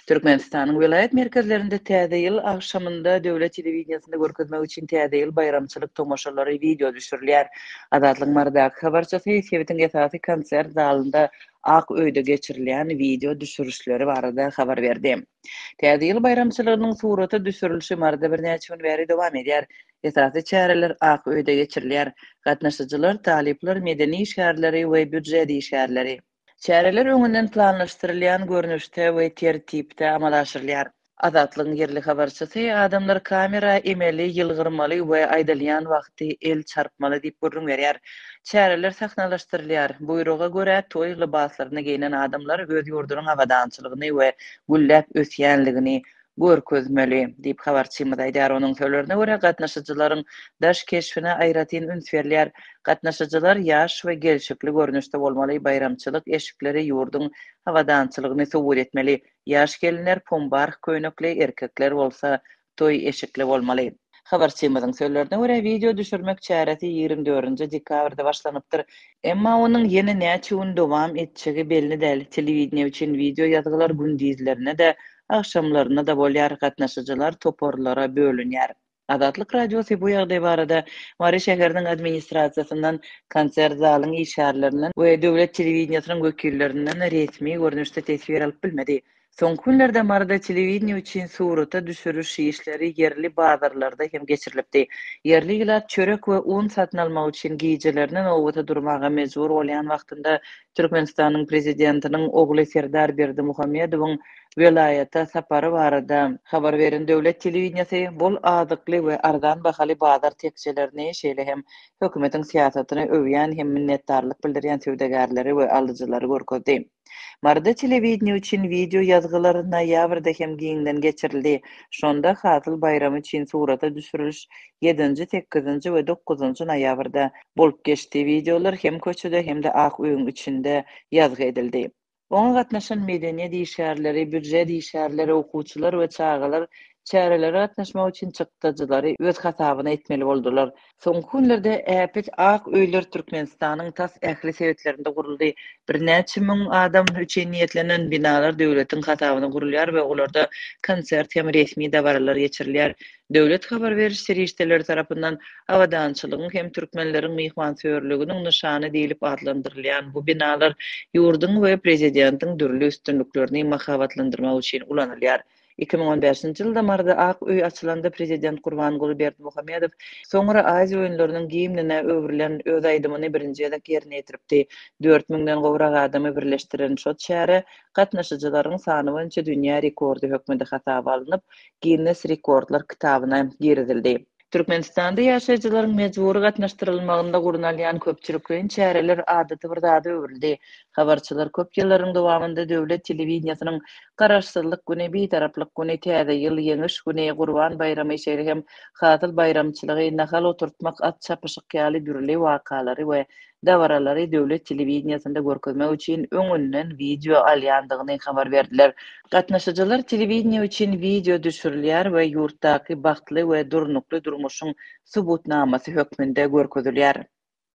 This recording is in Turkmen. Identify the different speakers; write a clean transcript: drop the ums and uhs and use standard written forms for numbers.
Speaker 1: Türkmenistan'ın vilayet merkezlerinde täze ýyl agşamynda döwlet telewizionyasynda görkezmek üçin täze ýyl bayramçylyk tomoşalary video düşürilýär. Azatlyk mardaky habarçysy Sebitiň esasy konsert zalynda Ak öýde geçirilýän video düşürüşleri barada habar berdi. Täze ýyl bayramçylygynyň suraty düşürilişi marda birnäçe gün bäri dowam edýär. Esasy çäreler Ak öýde geçirilýär. Gatnaşyjylar, talipler, medeni işgärleri we büdjet işgärleri. Çäreler öňünden planlaşdyrylýan görnüşde we tertipde amalaşdyrylýar. Azatlygyň yerli habarçysy adamlar kamera emeli, ýylgyrmaly we aýdylýan wagty el çarpmaly diýip görüň berýär. Çäreler sahnalaşdyrylýar. Buyruga görä toý libaslaryny giyinen adamlar öz ýurdunyň awadançylygyny we gülläp ösýänligini görkezmeli diýip habarçymyz aýdýar. Onuň sözlerine görä gatnaşyjylaryň daş keşfine aýratyn üns berilýär. Gatnaşyjylar ýaş we gelşikli görnüşde bolmaly, bayramçylyk eşikleri ýurduň hawadançylygyny subut etmeli. Ýaş gelinler pombark köýnekli, erkekler bolsa toý eşikli bolmaly. Habarçymyzyň sözlerine görä video düşürmek çäresi 24 dekabrda başlanypdyr. Emma onuň ýene näçe gün dowam etjegi belli däl. Telewizioniýa üçin video ýazgylar gündizlerine de akşamlaryna da bolýar. Gatnaşyjylar toporlara bölünýär. Azatlyk radiosu bu ýagdaý barada Mary şäheriniň administrasiýasyndan, konsert zalynyň işgärlerinden we döwlet telewizionyanyň wekillerinden resmi görnüşde tesbir alyp bilmedi. Soňky günlerde Marda telewizioniýa üçin surata düşürüş işleri yerli bazarlarda hem geçirilipdi. Yerli ýylat çörek we un satyn almak üçin giýijelerinden owata durmaga mejbur bolýan wagtynda Türkmenistanyň prezidentiniň ogly Serdar Berdimuhammedowyň vilayata sapary barada habar beren döwlet telewizionyasy bol azykly we arzan bahaly bazar tekçelerini şeýle hem hökümetiň siýasatyny övýän hem minnetdarlyk bildirýän söwdegärleri we alyjylary görkezdi. Marda telewizioniýa üçin video ýazgylary noýabrda hem giňden geçirildi. Şonda hasyl bayramy üçin surata düşürüliş 7-nji, 8-nji we 9-njy noýabrda bolup geçdi. Videolar hem köçede hem de Ak öýüň içinde ýazgy edildi. Oňa gatnaşan medeniýet işgärleri, büdjet işgärleri, okuwçylar we çagalar çäreleri gatnaşmak üçin çykdyjylary öz hasabyna etmeli boldular. Soňky günlerde äpet Ak öýler Türkmenistanyň tas ähli sebetlerinde guruldy. Birnäçe müň adam üçin niýetlenen binalar döwletiň hasabyna gurulýar we olarda konsert hem resmi dabaralar geçirilýär. Döwlet habar beriş serişdeleri tarapyndan awadançylygyň hem türkmenleriň myhmansöwürliginiň nyşany diýilip adlandyrylýan bu binalar ýurduň we prezidentiň dürli üstünliklerini mahabatlandyrmak üçin ulanylýar. 2015-nji ýylda Marda Ak öý açylanda prezident Gurbanguly Berdimuhammedow soňra Aziýa oýunlarynyň gimnine öwrilen öz aýdymyny birinji ýylda ýerine ýetiripdi. 4000-den gowrak adamy birleşdiren şo çäre gatnaşyjylaryň sany boýunça dünýä rekordy hökmünde hasaba alynıp, Guinness Rekordlar kitabyna girizildi. Türkmenistanda ýaşaýjylaryň mejburi gatnaşdyrylmagynda gurunalýan köpçülikliň çäreler adaty bir zada öwrildi. Habarçylar köp ýyllaryň dowamında döwlet telewizionyanyň garaşsyzlyk güni, bitaraplyk güni, täze ýyl, ýeňiş güni, Gurban bayramy şeýle hem hasyl bayramçylygy nahal oturtmak, at çapyşyk ýaly dürli wakalary we dawaralary döwlet telewizionyasynda görkezmek üçin öňünden video alýandygyny habar berdiler. Gatnaşyjylar telewizioniýa üçin video düşürilýär we ýurtdaky bagtly we durnukly durmuşyň subutnamasy hökmünde görkezilýär.